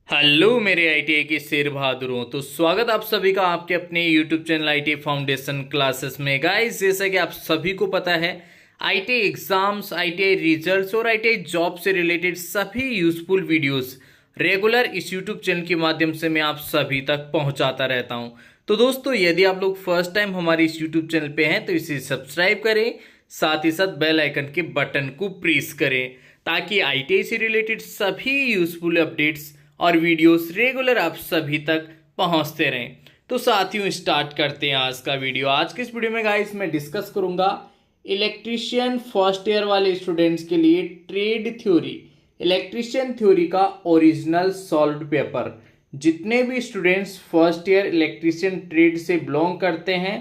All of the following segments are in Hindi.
हेलो मेरे आईटीआई के शेर बहादुरों। तो स्वागत आप सभी का आपके अपने YouTube channel ITI foundation classes में। गाइस, जैसा कि आप सभी को पता है, आईटीआई एग्जाम्स, आईटीआई रिजल्ट्स और आईटीआई जॉब से रिलेटेड सभी यूजफुल वीडियोस रेगुलर इस यूट्यूब चैनल के माध्यम से मैं आप सभी तक पहुंचाता रहता हूं। तो दोस्तों, यदि आप लोग फर्स्ट टाइम हमारे इस यूट्यूब चैनल पे हैं तो इसे सब्सक्राइब करें, साथ ही साथ बेल आइकन के बटन को प्रेस करें ताकि आईटीआई से रिलेटेड सभी यूजफुल अपडेट्स और वीडियोस रेगुलर आप सभी तक पहुंचते रहें। तो साथियों, स्टार्ट करते हैं आज का वीडियो। आज के इस वीडियो में गाइस मैं डिस्कस करूंगा इलेक्ट्रीशियन फर्स्ट ईयर वाले स्टूडेंट्स के लिए ट्रेड थ्योरी, इलेक्ट्रीशियन थ्योरी का ओरिजिनल सॉल्व्ड पेपर। जितने भी students first year electrician trade से बिलोंग करते हैं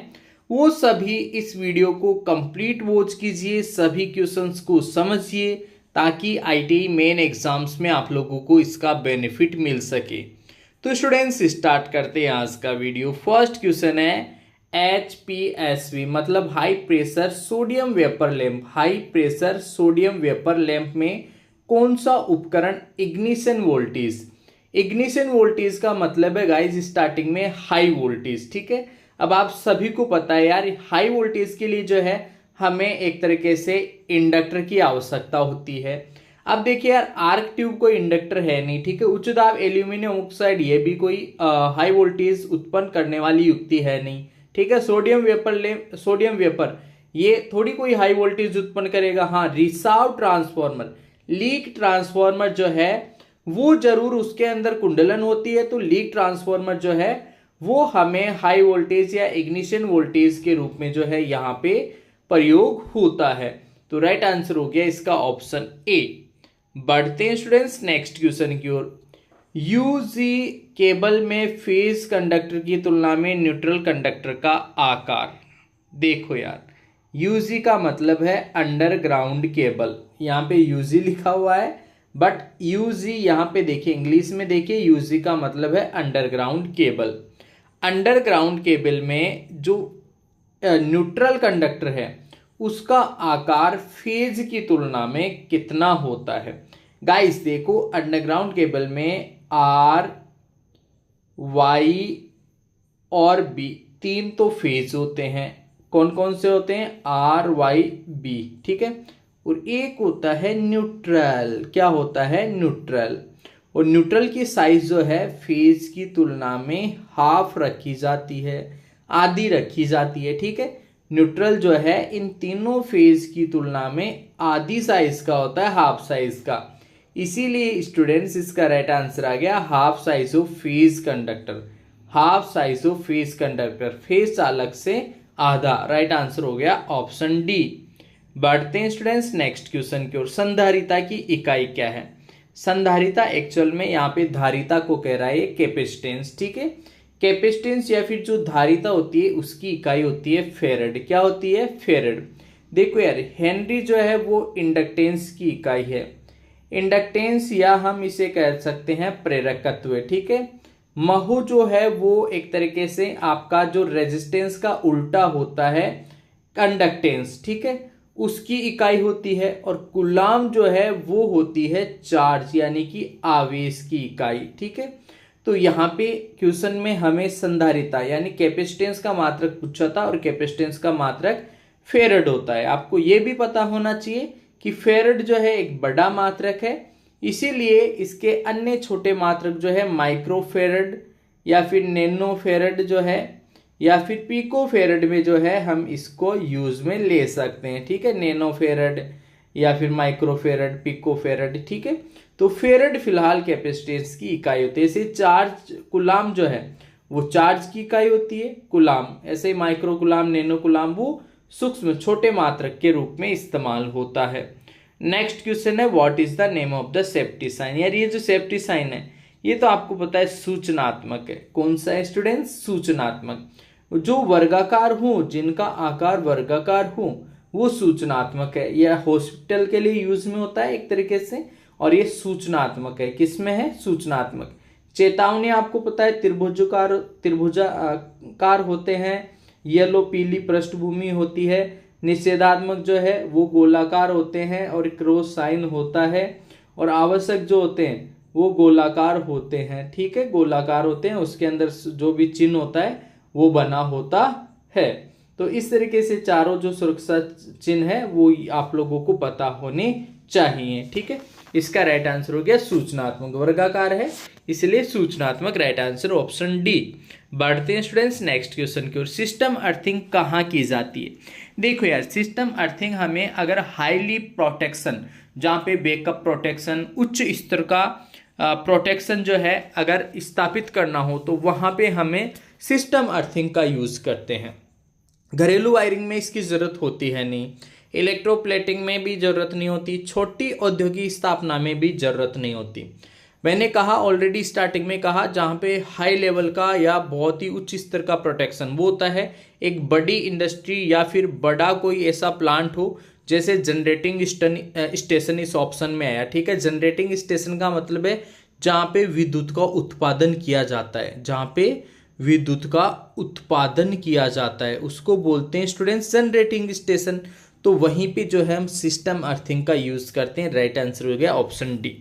वो सभी इस वीडियो को कंप्लीट वॉच कीजिए, सभी क्वेश्चंस को समझिए ताकि आईटीआई मेन एग्जाम्स में आप लोगों को इसका बेनिफिट मिल सके। तो स्टूडेंट्स, स्टार्ट करते हैं आज का वीडियो। फर्स्ट क्वेश्चन है HPSV मतलब high pressure sodium vapour lamp. High pressure sodium vapour lamp में कौन सा उपकरण इग्निशन वोल्टेज। इग्निशन वोल्टेज का मतलब है गाइस स्टार्टिंग में हाई वोल्टेज, ठीक है। अब आप सभी को पता है यार, हाई वोल्टेज के लिए जो है हमें एक तरीके से इंडक्टर की आवश्यकता होती है। अब देखिए यार, आर्क ट्यूब कोई इंडक्टर है नहीं, ठीक है। उच्च दाब एल्यूमिनियम ऑक्साइड ये भी कोई हाई वोल्टेज उत्पन्न करने वाली युक्ति है नहीं, ठीक है। सोडियम वेपर ये थोड़ी कोई हाई वोल्टेज उत्पन्न करेगा। हाँ, रिसाव ट्रांसफॉर्मर, लीक ट्रांसफॉर्मर जो है वो जरूर उसके अंदर कुंडलन होती है, तो लीक ट्रांसफॉर्मर जो है वो हमें हाई वोल्टेज या इग्निशन वोल्टेज के रूप में जो है यहाँ पे प्रयोग होता है। तो राइट आंसर हो गया इसका ऑप्शन ए। बढ़ते हैं स्टूडेंट्स नेक्स्ट क्वेश्चन की ओर। यूजी केबल में फेज कंडक्टर की तुलना में न्यूट्रल कंडक्टर का आकार। देखो यार, यूजी का मतलब है अंडरग्राउंड केबल, यहाँ पे यूजी लिखा हुआ है बट यूजी यहाँ पे देखिए इंग्लिश में देखिए, यूजी का मतलब है अंडरग्राउंड केबल। अंडरग्राउंड केबल में जो न्यूट्रल कंडक्टर है उसका आकार फेज की तुलना में कितना होता है। गाइस देखो, अंडरग्राउंड केबल में आर, वाई और बी तीन तो फेज होते हैं। कौन कौन से होते हैं? आर, वाई, बी, ठीक है। और एक होता है न्यूट्रल। क्या होता है? न्यूट्रल। और न्यूट्रल की साइज जो है फेज की तुलना में हाफ रखी जाती है, आधी रखी जाती है, ठीक है। न्यूट्रल जो है इन तीनों फेज की तुलना में आधी साइज का होता है, हाफ साइज का। इसीलिए स्टूडेंट्स इसका राइट आंसर आ गया half size of phase conductor. Half size of phase conductor, phase चालक से आधा। राइट आंसर हो गया ऑप्शन डी। बढ़ते हैं स्टूडेंट्स नेक्स्ट क्वेश्चन की ओर। संधारिता की इकाई क्या है? संधारिता एक्चुअल में यहाँ पे धारिता को कह रहा है, कैपेसिटेंस, ठीक है। कैपेसिटेंस या फिर जो धारिता होती है उसकी इकाई होती है फेरेड। क्या होती है? फेरेड। देखो यार, हेनरी जो है वो इंडक्टेंस की इकाई है। इंडक्टेंस या हम इसे कह सकते हैं प्रेरकत्व, ठीक है। महू जो है वो एक तरीके से आपका जो रेजिस्टेंस का उल्टा होता है कंडक्टेंस, ठीक है, उसकी इकाई होती है। और कूलाम जो है वो होती है चार्ज यानी कि आवेश की इकाई, ठीक है। तो यहाँ पे क्वेश्चन में हमें संधारिता यानी कैपेसिटेंस का मात्रक पूछा था और कैपेसिटेंस का मात्रक फेरेड होता है। आपको ये भी पता होना चाहिए कि फेरेड जो है एक बड़ा मात्रक है, इसीलिए इसके अन्य छोटे मात्रक जो है माइक्रोफेरेड या फिर नैनो फेरेड जो है या फिर पिको फेरेड में जो है हम इसको यूज में ले सकते हैं, ठीक है। नैनो फेरेड या फिर माइक्रोफेरेड, पिको फेरेड, ठीक है। तो फेरेड फिलहाल कैपेसिटेंस की इकाई होती है। ऐसे चार्ज कुलाम जो है वो चार्ज की इकाई होती है, कुलाम। ऐसे माइक्रो कुलाम, नैनो कुलाम वो सूक्ष्म छोटे मात्रक के रूप में इस्तेमाल होता है। नेक्स्ट क्वेश्चन है, what is the name of the safety sign. यार ये जो सेफ्टी साइन है ये तो आपको पता है सूचनात्मक है। कौन सा है स्टूडेंट्स? सूचनात्मक। जो वर्गाकार हो, जिनका आकार वर्गाकार हो वो सूचनात्मक है। यह हॉस्पिटल के लिए यूज में होता है एक तरीके से, और ये सूचनात्मक है। किसमें है? सूचनात्मक। चेतावनी आपको पता है त्रिभुजाकार होते हैं, येलो पीली पृष्ठभूमि होती है। निषेधात्मक जो है वो गोलाकार होते हैं और क्रॉस साइन होता है। और आवश्यक जो होते हैं वो गोलाकार होते हैं, ठीक है, गोलाकार होते हैं, उसके अंदर जो भी चिन्ह होता है वो बना होता है। तो इस तरीके से चारों जो सुरक्षा चिन्ह है वो आप लोगों को पता होने चाहिए, ठीक है। इसका राइट आंसर हो गया सूचनात्मक, वर्गाकार है इसलिए सूचनात्मक राइट आंसर ऑप्शन डी। बढ़ते हैं स्टूडेंट्स नेक्स्ट क्वेश्चन की ओर। सिस्टम अर्थिंग कहाँ की जाती है? देखो यार, सिस्टम अर्थिंग हमें अगर हाईली प्रोटेक्शन, जहाँ पे बैकअप प्रोटेक्शन, उच्च स्तर का प्रोटेक्शन जो है अगर स्थापित करना हो तो वहाँ पे हमें सिस्टम अर्थिंग का यूज करते हैं। घरेलू वायरिंग में इसकी जरूरत होती है नहीं, इलेक्ट्रोप्लेटिंग में भी जरूरत नहीं होती, छोटी औद्योगिक स्थापना में भी जरूरत नहीं होती। मैंने कहा ऑलरेडी स्टार्टिंग में कहा, जहाँ पे हाई लेवल का या बहुत ही उच्च स्तर का प्रोटेक्शन वो होता है एक बड़ी इंडस्ट्री या फिर बड़ा कोई ऐसा प्लांट हो, जैसे जनरेटिंग स्टेशन इस ऑप्शन में आया, ठीक है। जनरेटिंग स्टेशन का मतलब है जहाँ पे विद्युत का उत्पादन किया जाता है, जहाँ पे विद्युत का उत्पादन किया जाता है उसको बोलते हैं स्टूडेंट्स जनरेटिंग स्टेशन। तो वहीं पे जो है हम सिस्टम अर्थिंग का यूज करते हैं। राइट आंसर हो गया ऑप्शन डी।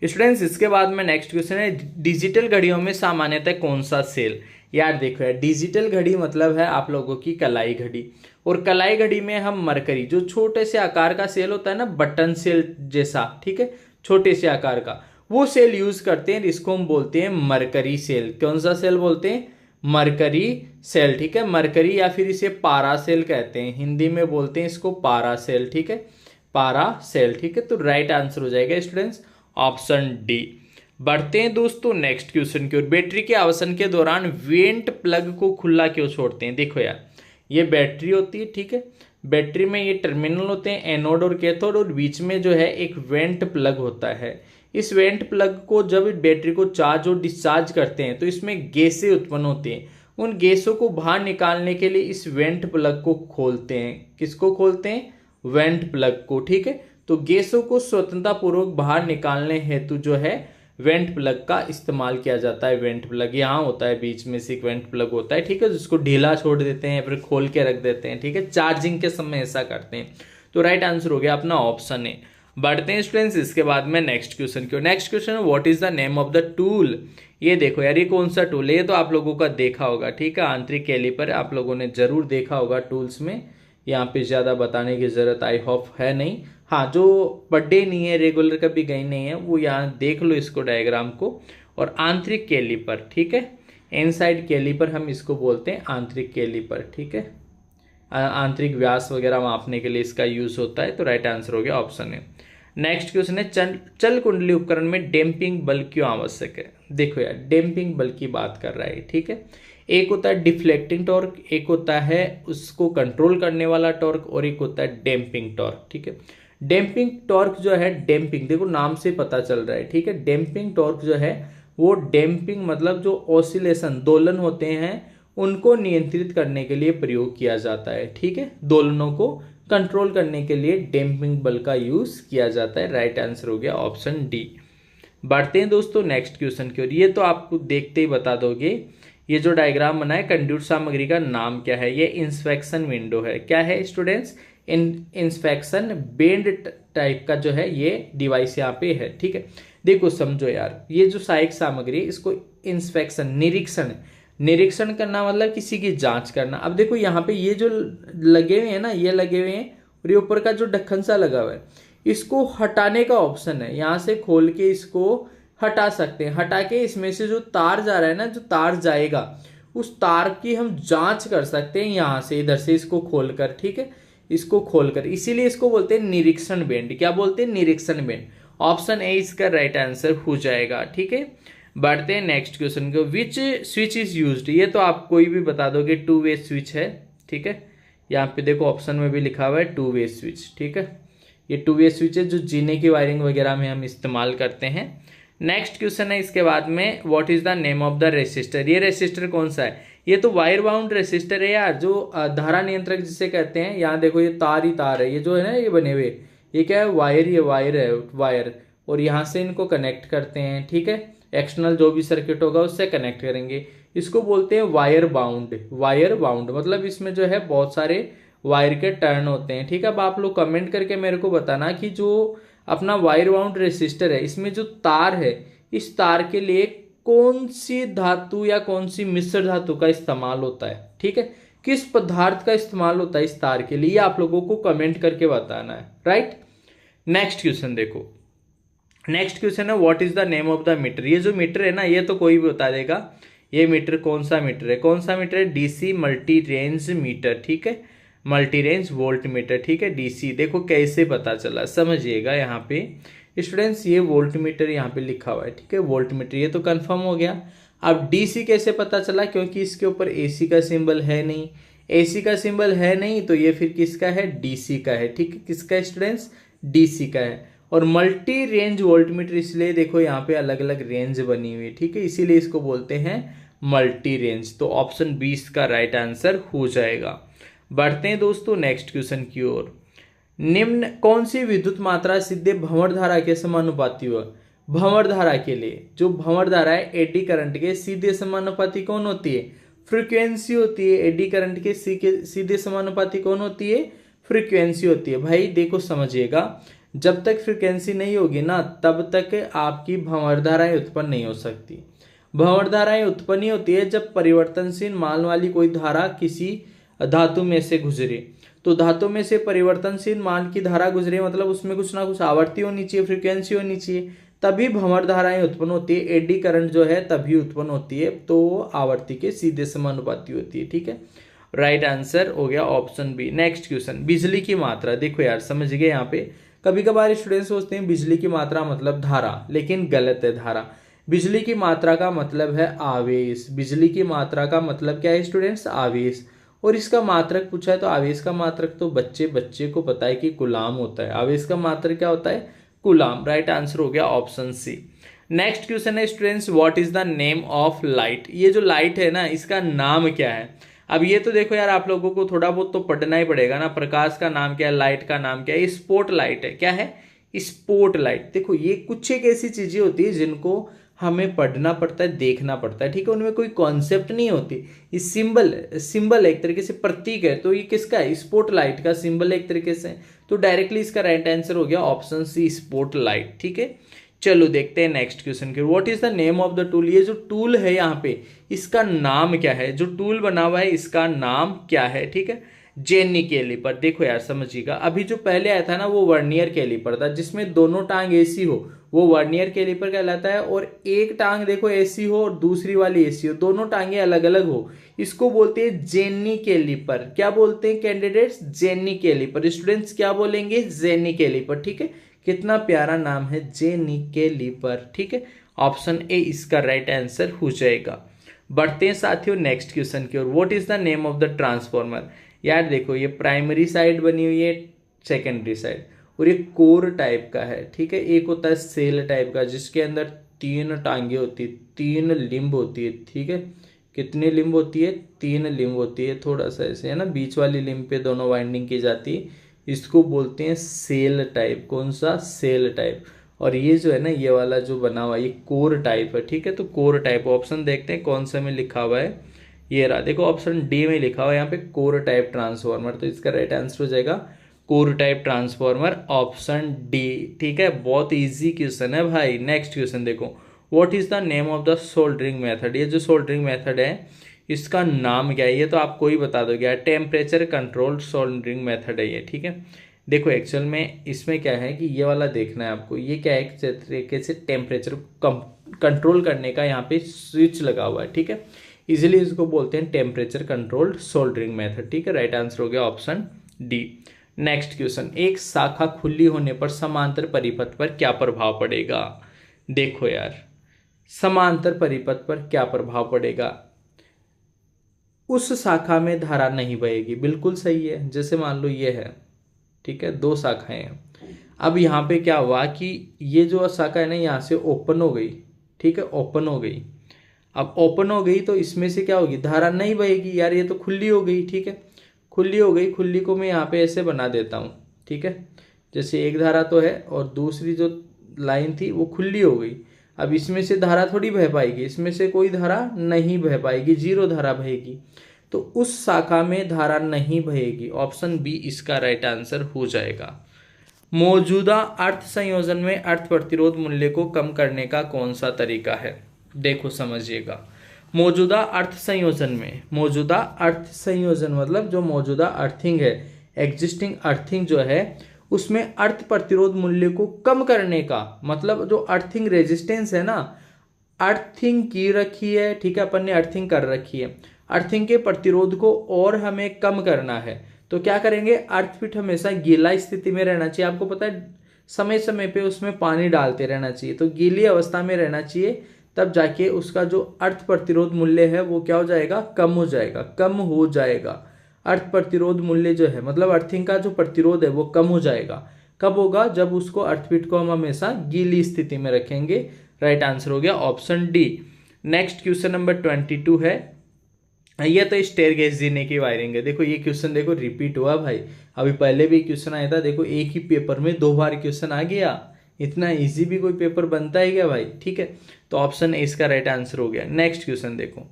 स्टूडेंट्स इसके बाद में नेक्स्ट क्वेश्चन है, डिजिटल घड़ियों में सामान्यतः कौन सा सेल? यार देखो यार, डिजिटल घड़ी मतलब है आप लोगों की कलाई घड़ी, और कलाई घड़ी में हम मरकरी, जो छोटे से आकार का सेल होता है ना, बटन सेल जैसा, ठीक है, छोटे से आकार का, वो सेल यूज करते हैं। इसको हम बोलते हैं मरकरी सेल। कौन सा सेल बोलते हैं? मरकरी सेल, ठीक है। मरकरी या फिर इसे पारा सेल कहते हैं, हिंदी में बोलते हैं इसको पारा सेल, ठीक है, पारा सेल, ठीक है। तो राइट आंसर हो जाएगा स्टूडेंट्स ऑप्शन डी। बढ़ते हैं दोस्तों नेक्स्ट क्वेश्चन की ओर। बैटरी के आवर्षण के दौरान वेंट प्लग को खुला क्यों छोड़ते हैं? देखो यार, ये बैटरी होती है, ठीक है, बैटरी में ये टर्मिनल होते हैं एनोड और कैथोड, और बीच में जो है एक वेंट प्लग होता है। इस वेंट प्लग को जब बैटरी को चार्ज और डिस्चार्ज करते हैं तो इसमें गैसें उत्पन्न होती हैं। उन गैसों को बाहर निकालने के लिए इस वेंट प्लग को खोलते हैं। किसको खोलते हैं? वेंट प्लग को, ठीक है। तो गैसों को स्वतंत्रता पूर्वक बाहर निकालने हेतु जो है वेंट प्लग का इस्तेमाल किया जाता है। वेंट प्लग यहाँ होता है, बीच में से एक वेंट प्लग होता है, ठीक है, जिसको ढीला छोड़ देते हैं फिर खोल के रख देते हैं, ठीक है, चार्जिंग के समय ऐसा करते हैं। तो राइट आंसर हो गया अपना ऑप्शन ए। बढ़ते हैं स्टूडेंट्स इसके बाद में नेक्स्ट क्वेश्चन की। नेक्स्ट क्वेश्चन है, what is the name of the tool? ये देखो यार, ये कौन सा टूल है? ये तो आप लोगों का देखा होगा, ठीक है, आंतरिक कैलिपर आप लोगों ने जरूर देखा होगा टूल्स में। यहाँ पे ज्यादा बताने की जरूरत आई होप है नहीं। हाँ, जो पढ़े नहीं है, रेगुलर कभी गए नहीं है, वो यहाँ देख लो इसको, डायग्राम को। और आंतरिक कैलिपर, ठीक है, इनसाइड कैलिपर हम इसको बोलते हैं, आंतरिक कैलिपर, ठीक है, आंतरिक व्यास वगैरह मापने के लिए इसका यूज होता है। तो राइट आंसर हो गया ऑप्शन है। नेक्स्ट क्वेश्चन है, चल कुंडली उपकरण में डैम्पिंग बल क्यों आवश्यक है? देखो यार, डैम्पिंग बल की बात कर रहा है, ठीक है। एक होता है डिफ्लेक्टिंग टॉर्क, एक होता है उसको कंट्रोल करने वाला टॉर्क, और एक होता है डैम्पिंग टॉर्क, ठीक है। डैम्पिंग टॉर्क जो है, डैम्पिंग देखो नाम से पता चल रहा है, ठीक है। डैम्पिंग टॉर्क जो है वो डैम्पिंग मतलब जो ऑसिलेशन, दोलन होते हैं, उनको नियंत्रित करने के लिए प्रयोग किया जाता है, ठीक है। दोलनों को कंट्रोल करने के लिए डैम्पिंग बल का यूज किया जाता है। राइट आंसर हो गया ऑप्शन डी। बढ़ते हैं दोस्तों नेक्स्ट क्वेश्चन की ओर। ये तो आपको देखते ही बता दोगे, ये जो डायग्राम बना है कंड्यूट सामग्री का नाम क्या है? ये इंस्पेक्शन विंडो है। क्या है स्टूडेंट्स? इंस्पेक्शन बेंड टाइप का जो है ये डिवाइस यहाँ पे है, ठीक है। देखो समझो यार, ये जो सहायक सामग्री है इसको इंस्पेक्शन, निरीक्षण करना मतलब किसी की जांच करना। अब देखो यहाँ पे ये जो लगे हुए हैं ना, ये लगे हुए हैं, और ये ऊपर का जो ढक्कन सा लगा हुआ है, इसको हटाने का ऑप्शन है। यहाँ से खोल के इसको हटा सकते हैं। हटा के इसमें से जो तार जा रहा है ना, जो तार जाएगा, उस तार की हम जांच कर सकते हैं यहाँ से, इधर से इसको खोलकर, ठीक है, इसको खोलकर। इसीलिए इसको बोलते हैं निरीक्षण बेंड। क्या बोलते हैं? निरीक्षण बेंड। ऑप्शन ए इसका राइट आंसर हो जाएगा, ठीक है। बढ़ते हैं नेक्स्ट क्वेश्चन को। विच स्विच इज यूज्ड? ये तो आप कोई भी बता दोगे, टू वे स्विच है, ठीक है। यहाँ पे देखो ऑप्शन में भी लिखा हुआ है टू वे स्विच, ठीक है। ये टू वे स्विच है जो जीने की वायरिंग वगैरह में हम इस्तेमाल करते हैं। नेक्स्ट क्वेश्चन है इसके बाद में, what is the name of the resistor? ये रेसिस्टर कौन सा है? ये तो वायर बाउंड रेसिस्टर है यार, जो धारा नियंत्रक जिसे कहते हैं। यहाँ देखो ये तार ही तार है, ये जो है ना ये बने हुए, ये क्या है? वायर, ये वायर है, वायर, और यहाँ से इनको कनेक्ट करते हैं, ठीक है। एक्सटर्नल जो भी सर्किट होगा उससे कनेक्ट करेंगे। इसको बोलते हैं वायर बाउंड। वायर बाउंड मतलब इसमें जो है बहुत सारे वायर के टर्न होते हैं, ठीक है। अब आप लोग कमेंट करके मेरे को बताना कि जो अपना वायर बाउंड रेसिस्टर है, इसमें जो तार है इस तार के लिए कौन सी धातु या कौन सी मिश्र धातु का इस्तेमाल होता है, ठीक है, किस पदार्थ का इस्तेमाल होता है इस तार के लिए, आप लोगों को कमेंट करके बताना है, राइट। नेक्स्ट क्वेश्चन देखो, नेक्स्ट क्वेश्चन है what is the name of the meter. ये जो मीटर है ना, ये तो कोई भी बता देगा ये मीटर कौन सा मीटर है, कौन सा मीटर है, डीसी मल्टी रेंज मीटर, ठीक है, मल्टी रेंज वोल्ट मीटर, ठीक है, डीसी। देखो कैसे पता चला, समझिएगा यहाँ पे स्टूडेंट्स, ये वोल्ट मीटर यहाँ पे लिखा हुआ है, ठीक है, वोल्ट मीटर, ये तो कंफर्म हो गया। अब डीसी कैसे पता चला, क्योंकि इसके ऊपर एसी का सिंबल है नहीं, एसी का सिंबल है नहीं तो ये फिर किसका है, डीसी का है, ठीक है, किसका स्टूडेंट्स, डीसी का है। और मल्टी रेंज वोल्ट मीटर इसलिए देखो यहाँ पे अलग अलग रेंज बनी हुई है, ठीक है, इसीलिए इसको बोलते हैं मल्टी रेंज। तो ऑप्शन 20 का राइट आंसर हो जाएगा। बढ़ते हैं दोस्तों नेक्स्ट क्वेश्चन की ओर। निम्न कौन सी विद्युत मात्रा सीधे भंवर धारा के समानुपाती हुआ। भंवर धारा के लिए जो भंवर धारा है एडी करंट के सीधे समानुपाती कौन होती है, फ्रीक्वेंसी होती है। एडी करंट के सीधे समानुपाती कौन होती है, फ्रीक्वेंसी होती है। भाई देखो समझिएगा, जब तक फ्रीक्वेंसी नहीं होगी ना तब तक आपकी भंवर धाराएं उत्पन्न नहीं हो सकती। भंवर धाराएं उत्पन्न ही होती है जब परिवर्तनशील मान वाली कोई धारा किसी धातु में से गुजरे। तो धातु में से परिवर्तनशील मान की धारा गुजरे मतलब उसमें कुछ ना कुछ आवर्ती होनी चाहिए, फ्रीक्वेंसी होनी चाहिए, तभी भंवर धाराएं उत्पन्न होती है। एडी करंट जो है तभी उत्पन्न होती है, तो आवर्ती के सीधे समानुपाती होती है, ठीक है, राइट आंसर हो गया ऑप्शन बी। नेक्स्ट क्वेश्चन, बिजली की मात्रा। देखो यार समझ गए, यहाँ पे कभी कभार स्टूडेंट सोचते हैं बिजली की मात्रा मतलब धारा, लेकिन गलत है। धारा, बिजली की मात्रा का मतलब है आवेश। बिजली की मात्रा का मतलब क्या है स्टूडेंट्स, आवेश। और इसका मात्रक पूछा है तो आवेश का मात्रक तो बच्चे को पता है कि कूलाम होता है। आवेश का मात्रक क्या होता है, कूलाम। राइट आंसर हो गया ऑप्शन सी। नेक्स्ट क्वेश्चन है students, what is the name of light. ये जो लाइट है ना इसका नाम क्या है। अब ये तो देखो यार आप लोगों को थोड़ा बहुत तो पढ़ना ही पड़ेगा ना, प्रकाश का नाम क्या है, लाइट का नाम क्या है, स्पॉट लाइट है। क्या है, स्पॉट लाइट। देखो ये कुछ एक ऐसी चीजें होती है जिनको हमें पढ़ना पड़ता है, देखना पड़ता है, ठीक है, उनमें कोई कॉन्सेप्ट नहीं होती। ये सिंबल एक तरीके से प्रतीक है, तो ये किसका है, स्पॉट लाइट का सिंबल एक तरीके से। तो डायरेक्टली इसका राइट आंसर हो गया ऑप्शन सी, स्पॉट लाइट, ठीक है। चलो देखते हैं नेक्स्ट क्वेश्चन के, what is the name of the tool. ये जो टूल है यहाँ पे इसका नाम क्या है, जो टूल बना हुआ है इसका नाम क्या है, ठीक है, जेनी कैलिपर। देखो यार समझिएगा, अभी जो पहले आया था ना वो वर्नियर कैलिपर था, जिसमें दोनों टांग ऐसी हो वो वर्नियर कैलिपर कहलाता है। और एक टांग देखो ऐसी हो और दूसरी वाली ऐसी हो, दोनों टांगे अलग अलग हो, इसको बोलते हैं जेनी कैलिपर। क्या बोलते हैं कैंडिडेट्स, जेनी कैलिपर। स्टूडेंट्स क्या बोलेंगे, जेनी कैलिपर, ठीक है। कितना प्यारा नाम है, जेनी कैलिपर, ठीक है, ऑप्शन ए इसका राइट आंसर हो जाएगा। बढ़ते हैं साथियों नेक्स्ट क्वेश्चन की ओर, what is the name of the transformer. यार देखो ये प्राइमरी साइड बनी हुई है, सेकेंडरी साइड, और ये कोर टाइप का है, ठीक है। एक होता है सेल टाइप का जिसके अंदर 3 टांगे होती है, 3 लिंब होती है, ठीक है। कितनी लिंब होती है, 3 लिंब होती है। थोड़ा सा ऐसे है ना, बीच वाली लिंब पे दोनों वाइंडिंग की जाती है, इसको बोलते हैं सेल टाइप। कौन सा, सेल टाइप। और ये जो है ना ये वाला जो बना हुआ ये कोर टाइप है, ठीक है। तो कोर टाइप ऑप्शन देखते हैं कौन सा में लिखा हुआ है, ये रहा, देखो ऑप्शन डी में लिखा हुआ है यहाँ पे कोर टाइप ट्रांसफॉर्मर। तो इसका राइट आंसर हो जाएगा core type transformer, option D, ठीक है। बहुत इजी क्वेश्चन है भाई। नेक्स्ट क्वेश्चन देखो, what is the name of the soldering method. ये जो सोल्डरिंग मेथड है इसका नाम क्या है, ये तो आपको ही बता दोगे। टेम्परेचर कंट्रोल्ड सोल्डरिंग मेथड है ये, ठीक है। देखो एक्चुअल में इसमें क्या है कि ये वाला देखना है आपको, ये क्या है एक तरीके से टेम्परेचर कंट्रोल करने का यहाँ पे स्विच लगा हुआ है, ठीक है। इजीली इसको बोलते हैं टेम्परेचर कंट्रोल्ड सोल्डरिंग मेथड, ठीक है। राइट आंसर हो गया ऑप्शन डी। नेक्स्ट क्वेश्चन, एक शाखा खुली होने पर समांतर परिपथ पर क्या प्रभाव पड़ेगा। देखो यार समांतर परिपथ पर क्या प्रभाव पड़ेगा, उस शाखा में धारा नहीं बहेगी, बिल्कुल सही है। जैसे मान लो ये है, ठीक है, 2 शाखाएं हैं। अब यहाँ पे क्या हुआ कि ये जो शाखा है ना यहाँ से ओपन हो गई, ठीक है, ओपन हो गई। अब ओपन हो गई तो इसमें से क्या होगी, धारा नहीं बहेगी यार, ये तो खुली हो गई, ठीक है, खुली हो गई। खुली को मैं यहाँ पे ऐसे बना देता हूँ, ठीक है, जैसे एक धारा तो है और दूसरी जो लाइन थी वो खुली हो गई। अब इसमें से धारा थोड़ी बह पाएगी, इसमें से कोई धारा नहीं बह पाएगी, 0 धारा बहेगी। तो उस शाखा में धारा नहीं बहेगी, ऑप्शन बी इसका राइट आंसर हो जाएगा। मौजूदा अर्थ संयोजन में अर्थ प्रतिरोध मूल्य को कम करने का कौन सा तरीका है? देखो समझिएगा, मौजूदा अर्थ संयोजन में, मौजूदा अर्थ संयोजन मतलब जो मौजूदा अर्थिंग है, एग्जिस्टिंग अर्थिंग जो है, उसमें अर्थ प्रतिरोध मूल्य को कम करने का मतलब जो अर्थिंग रेजिस्टेंस है ना, अर्थिंग की रखी है, ठीक है, अपन ने अर्थिंग कर रखी है, अर्थिंग के प्रतिरोध को और हमें कम करना है तो क्या करेंगे, अर्थपीठ हमेशा गीला स्थिति में रहना चाहिए। आपको पता है समय समय पे उसमें पानी डालते रहना चाहिए, तो गीली अवस्था में रहना चाहिए, तब जाके उसका जो अर्थ प्रतिरोध मूल्य है वो क्या हो जाएगा, कम हो जाएगा, कम हो जाएगा। अर्थ प्रतिरोध मूल्य जो है मतलब अर्थिंग का जो प्रतिरोध है वो कम हो जाएगा। कब होगा, जब उसको अर्थपीठ को हम हमेशा गीली स्थिति में रखेंगे। राइट आंसर हो गया option D. Next question number 22 है, ये तो स्टेयरकेस जीने की वायरिंग है। देखो ये क्वेश्चन देखो रिपीट हुआ भाई, अभी पहले भी क्वेश्चन आया था, देखो एक ही पेपर में 2 बार क्वेश्चन आ गया। इतना इजी भी कोई पेपर बनता है क्या भाई? ठीक है, तो ऑप्शन ए इसका राइट आंसर हो गया। नेक्स्ट क्वेश्चन देखो,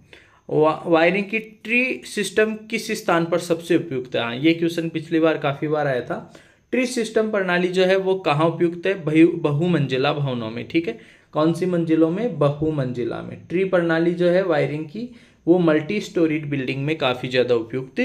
वायरिंग की ट्री सिस्टम किस स्थान पर सबसे उपयुक्त है? हाँ, ये क्वेश्चन पिछली बार काफी बार आया था। ट्री सिस्टम प्रणाली जो है वो कहाँ उपयुक्त है? बहुमंजिला भवनों में। ठीक है, कौन सी मंजिलों में? बहुमंजिला में। ट्री प्रणाली जो है वायरिंग की वो मल्टी स्टोरीड बिल्डिंग में काफी ज्यादा उपयुक्त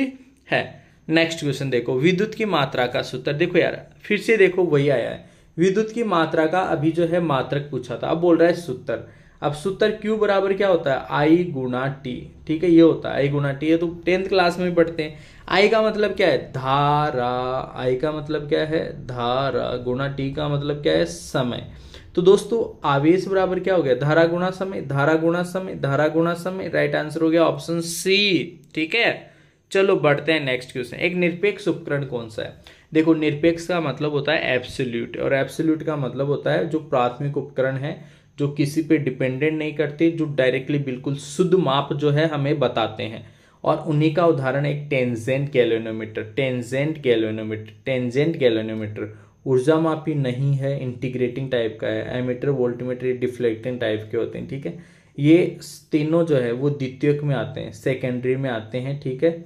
है। नेक्स्ट क्वेश्चन देखो, विद्युत की मात्रा का सूत्र। देखो यार फिर से देखो वही आया है, विद्युत की मात्रा का अभी जो है मात्रक पूछा था, अब बोल रहा है सूत्र। अब सूत्र Q बराबर क्या होता है? I गुणा टी। ठीक है, ये होता है I गुणा टी, ये तो 10th क्लास में भी पढ़ते हैं। I का मतलब क्या है? धारा। I का मतलब क्या है? धारा। गुणा टी का मतलब क्या है? समय। तो दोस्तों आवेश बराबर क्या हो गया? धारा गुणा समय, धारा गुणा समय, धारा गुणा समय। राइट आंसर हो गया ऑप्शन सी। ठीक है, चलो बढ़ते हैं नेक्स्ट क्वेश्चन। एक निरपेक्ष उपकरण कौन सा है? देखो निरपेक्ष का मतलब होता है एब्सोल्यूट, और एब्सोल्यूट का मतलब होता है जो प्राथमिक उपकरण है, जो किसी पे डिपेंडेंट नहीं करते, जो डायरेक्टली बिल्कुल शुद्ध माप जो है हमें बताते हैं। और उन्हीं का उदाहरण एक tangent galvanometer. Tangent galvanometer, tangent galvanometer ऊर्जा मापी नहीं है, इंटीग्रेटिंग टाइप का है। एमीटर, वोल्टमीटर डिफ्लेक्टिंग टाइप के होते हैं। ठीक है, ये तीनों जो है वो द्वितीयक में आते हैं, सेकेंडरी में आते हैं। ठीक है,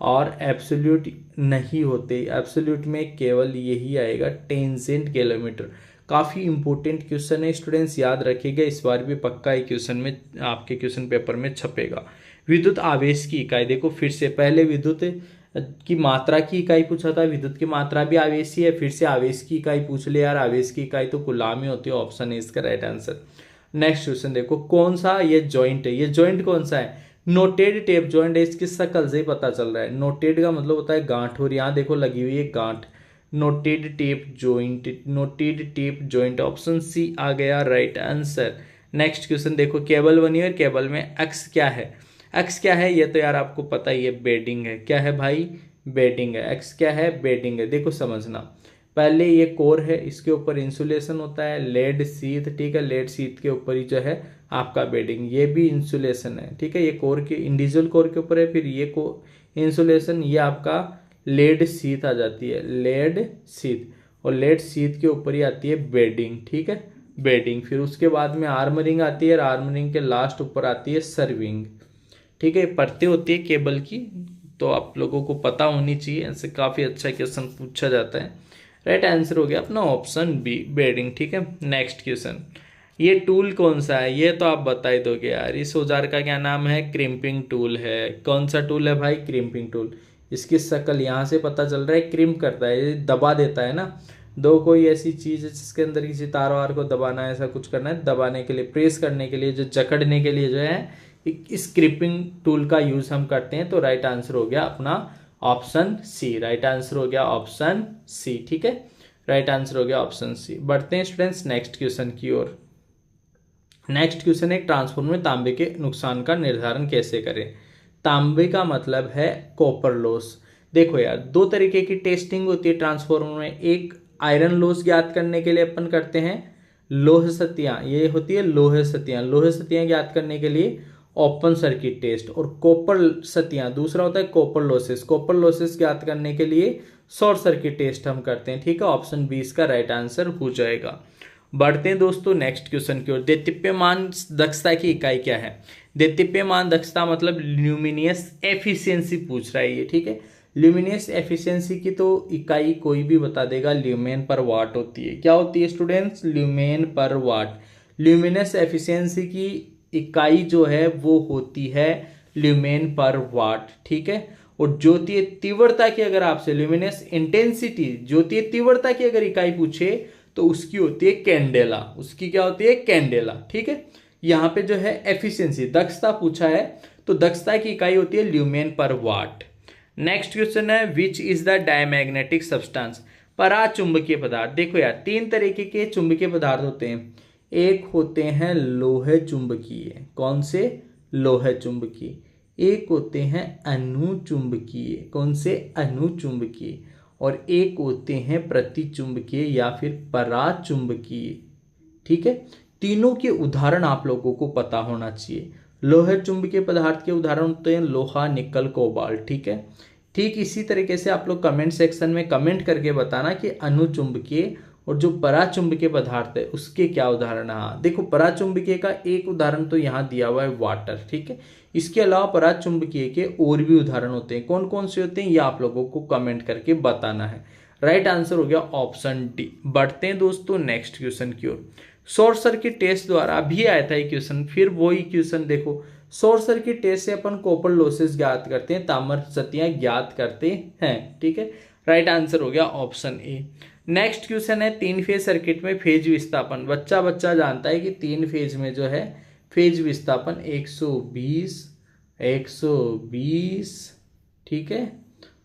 और एब्सोल्यूट नहीं होते, एब्सोल्यूट में केवल यही आएगा टेंजेंट किलोमीटर। काफ़ी इंपॉर्टेंट क्वेश्चन है स्टूडेंट्स, याद रखिएगा, इस बार भी पक्का एक क्वेश्चन में आपके क्वेश्चन पेपर में छपेगा। विद्युत आवेश की इकाई, देखो फिर से पहले विद्युत की मात्रा की इकाई पूछा था, विद्युत की मात्रा भी आवेश ही है, फिर से आवेश की इकाई पूछ ले यार, आवेश की इकाई तो कूलाम ही होती है, ऑप्शन है इसका राइट आंसर। नेक्स्ट क्वेश्चन देखो, कौन सा ये जॉइंट है? ये जॉइंट कौन सा है? नोटेड टेप जॉइंट है, इसकी शक्ल से ही पता चल रहा है। नोटेड का मतलब होता है गांठ, और यहाँ देखो लगी हुई है गांठ। Knotted tape joint, knotted tape joint, option C आ गया राइट आंसर। नेक्स्ट क्वेश्चन देखो, केबल बनी है, केबल में अक्स क्या है? अक्स क्या है? ये तो यार आपको पता ही है, बेडिंग है। क्या है भाई? बेडिंग है। अक्स क्या है? बेडिंग है। देखो समझना, पहले ये कोर है, इसके ऊपर इंसुलेशन होता है, लेड शीथ। ठीक है, लेड शीथ के ऊपर ही जो है आपका बेडिंग, ये भी इंसुलेशन है। ठीक है, ये कोर के इंडिविजुअल कोर के ऊपर है, फिर ये को इंसुलेशन, ये आपका लेड शीथ आ जाती है, लेड शीथ, और लेड शीथ के ऊपर ही आती है बेडिंग। ठीक है, बेडिंग, फिर उसके बाद में आर्मरिंग आती है, और आर्मरिंग के लास्ट ऊपर आती है सर्विंग। ठीक है, परतें होती है केबल की, तो आप लोगों को पता होनी चाहिए, ऐसे काफ़ी अच्छा क्वेश्चन पूछा जाता है। राइट आंसर हो गया अपना ऑप्शन बी, बेडिंग। ठीक है, नेक्स्ट क्वेश्चन, ये टूल कौन सा है? ये तो आप बता ही दोगे यार, इस औजार का क्या नाम है? क्रिम्पिंग टूल है। कौन सा टूल है भाई? Crimping tool. इसकी शक्ल यहाँ से पता चल रहा है, क्रिम्प करता है, ये दबा देता है ना। दो कोई ऐसी चीज है जिसके अंदर किसी तार वार को दबाना है, ऐसा कुछ करना है, दबाने के लिए, प्रेस करने के लिए, जो जकड़ने के लिए जो है इस क्रिपिंग टूल का यूज हम करते हैं। तो राइट आंसर हो गया अपना ऑप्शन सी, राइट आंसर हो गया ऑप्शन सी। ठीक है, राइट आंसर हो गया ऑप्शन सी। बढ़ते हैं स्टूडेंट्स नेक्स्ट क्वेश्चन की ओर। नेक्स्ट क्वेश्चन है, ट्रांसफॉर्मर में तांबे के नुकसान का निर्धारण कैसे करें? तांबे का मतलब है कॉपर लॉस। देखो यार, दो तरीके की टेस्टिंग होती है ट्रांसफॉर्मर में। एक आयरन लॉस ज्ञात करने के लिए अपन करते हैं लोह सतियां, ये होती है लोह सतियां। लोह सतियां ज्ञात करने के लिए ओपन सर्किट टेस्ट, और कॉपर सतियां दूसरा होता है कॉपर लॉसेस। कॉपर लॉसेस ज्ञात करने के लिए शॉर्ट सर्किट टेस्ट हम करते हैं। ठीक है, ऑप्शन 20 का राइट आंसर हो जाएगा। बढ़ते हैं दोस्तों नेक्स्ट क्वेश्चन की ओर। देदीप्यमान दक्षता की इकाई क्या है? देदीप्यमान दक्षता मतलब ल्यूमिनियस एफिशिएंसी पूछ रहा है ये। ठीक है, ल्यूमिनेस एफिशिएंसी की तो इकाई कोई भी बता देगा, ल्यूमेन पर वाट होती है। क्या होती है स्टूडेंट्स? ल्यूमेन पर वाट। ल्यूमिनेस एफिशिएंसी की इकाई जो है वो होती है ल्यूमेन पर वाट, ठीक है। और ज्योतीय तीव्रता की अगर आपसे ल्यूमिनेस इंटेंसिटी, ज्योतीय तीव्रता की अगर इकाई पूछे तो उसकी होती है कैंडेला। उसकी क्या होती है? कैंडेला, ठीक है। यहाँ पे जो है एफिशिएंसी, दक्षता पूछा है, तो दक्षता की इकाई होती है ल्यूमेन पर वाट। नेक्स्ट क्वेश्चन है which is the diamagnetic substance? पराचुंबकीय पदार्थ। देखो यार, तीन तरीके के चुंबकीय पदार्थ होते हैं। एक होते हैं लोह चुंबकीय। कौन से? लोह चुंबकीय। एक होते हैं अनुचुंबकीय। कौन से? अनुचुंबकीय। और एक होते हैं प्रतिचुंबकीय या फिर पराचुंबकीय, ठीक है। तीनों के उदाहरण आप लोगों को पता होना चाहिए। लोह चुंबकीय पदार्थ के उदाहरण होते हैं लोहा, निकल, कोबाल्ट, ठीक है। ठीक इसी तरीके से आप लोग कमेंट सेक्शन में कमेंट करके बताना कि अनुचुंबकीय और जो पराचुंबकीय पदार्थ है उसके क्या उदाहरण है। देखो, पराचुंबकीय का एक उदाहरण तो यहाँ दिया हुआ है वाटर, ठीक है। इसके अलावा पराचुंबकीय के और भी उदाहरण होते हैं। कौन कौन से होते हैं ये आप लोगों को कमेंट करके बताना है। राइट आंसर हो गया ऑप्शन डी। बढ़ते हैं दोस्तों नेक्स्ट क्वेश्चन की ओर। शॉर्ट सर्किट टेस्ट द्वारा भी आया था ये क्वेश्चन, फिर वही क्वेश्चन देखो। शॉर्ट सर्किट टेस्ट से अपन कॉपर लॉसेस ज्ञात करते हैं, ताम्र क्षतियां ज्ञात करते हैं, ठीक है। राइट आंसर हो गया ऑप्शन ए। नेक्स्ट क्वेश्चन है तीन फेज सर्किट में फेज विस्थापन। बच्चा जानता है कि तीन फेज में जो है फेज विस्थापन 120, ठीक है,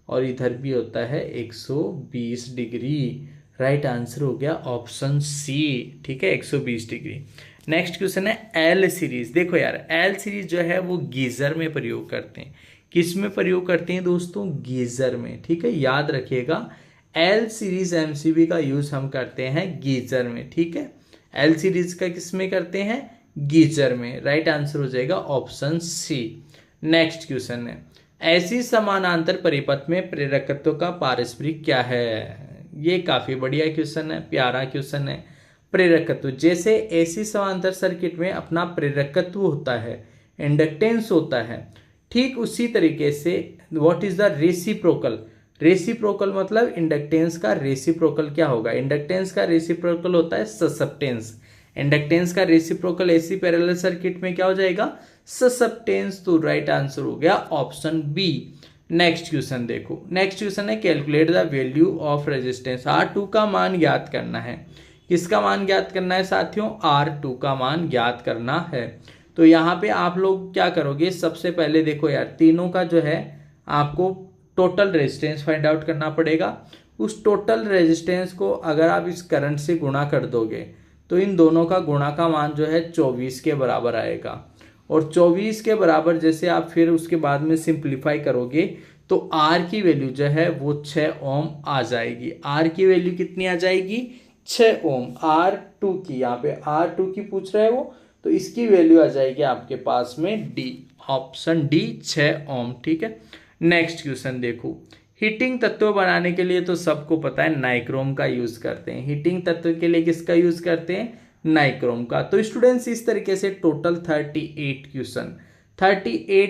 और इधर भी होता है 120 डिग्री। राइट आंसर हो गया ऑप्शन सी, ठीक है, 120 डिग्री। नेक्स्ट क्वेश्चन है एल सीरीज। देखो यार, एल सीरीज जो है वो गीजर में प्रयोग करते हैं। किस में प्रयोग करते हैं दोस्तों? गीजर में, ठीक है। याद रखिएगा, एल सीरीज एमसीबी का यूज हम करते हैं गीजर में, ठीक है। एल सीरीज का किस में करते हैं? गीजर में। राइट आंसर हो जाएगा ऑप्शन सी। नेक्स्ट क्वेश्चन है ऐसी समानांतर परिपथ में प्रेरकत्व का पारस्परिक क्या है? ये काफी बढ़िया क्वेश्चन है, प्यारा क्वेश्चन है। प्रेरकत्व, जैसे ऐसी समांतर सर्किट में अपना प्रेरकत्व होता है, इंडक्टेंस होता है, ठीक उसी तरीके से what is the reciprocal? Reciprocal मतलब इंडक्टेंस का रेसिप्रोकल क्या होगा? इंडक्टेंस का रेसिप्रोकल होता है ससेप्टेंस। इंडक्टेंस का रेसिप्रोकल ऐसी पैरेलल सर्किट में क्या हो जाएगा? ससेप्टेंस। तो राइट आंसर हो गया ऑप्शन बी। नेक्स्ट क्वेश्चन देखो, नेक्स्ट क्वेश्चन है calculate the value of resistance. R2 का मान ज्ञात करना है। किसका मान ज्ञात करना है साथियों? R2 का मान ज्ञात करना है। तो यहाँ पे आप लोग क्या करोगे? सबसे पहले देखो यार, तीनों का जो है आपको टोटल रेजिस्टेंस फाइंड आउट करना पड़ेगा। उस टोटल रेजिस्टेंस को अगर आप इस करंट से गुणा कर दोगे तो इन दोनों का गुणा का मान जो है 24 के बराबर आएगा। और 24 के बराबर जैसे आप फिर उसके बाद में सिंप्लीफाई करोगे तो R की वैल्यू जो है वो 6 ओम आ जाएगी। R की वैल्यू कितनी आ जाएगी? 6 ओम। R2 की, यहाँ पे R2 की पूछ रहा है वो, तो इसकी वैल्यू आ जाएगी आपके पास में डी, ऑप्शन डी 6 ओम, ठीक है। नेक्स्ट क्वेश्चन देखो, हीटिंग तत्व बनाने के लिए तो सबको पता है नाइक्रोम का यूज करते हैं। हीटिंग तत्व के लिए किसका यूज करते हैं? नाइक्रोम का। तो स्टूडेंट्स इस तरीके से टोटल 38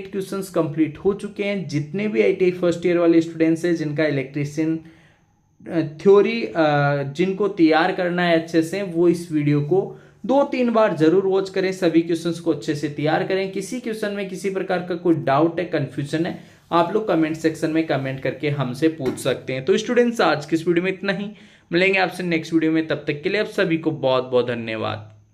क्वेश्चंस कंप्लीट हो चुके हैं। जितने भी आईटीआई फर्स्ट ईयर वाले स्टूडेंट्स हैं जिनका इलेक्ट्रिशियन थ्योरी जिनको तैयार करना है अच्छे से, वो इस वीडियो को 2-3 बार जरूर वॉच करें। सभी क्वेश्चंस को अच्छे से तैयार करें। किसी क्वेश्चन में किसी प्रकार का कोई डाउट है, कंफ्यूजन है, आप लोग कमेंट सेक्शन में कमेंट करके हमसे पूछ सकते हैं। तो स्टूडेंट्स आज की इस वीडियो में इतना ही, मिलेंगे आपसे नेक्स्ट वीडियो में। तब तक के लिए आप सभी को बहुत बहुत धन्यवाद।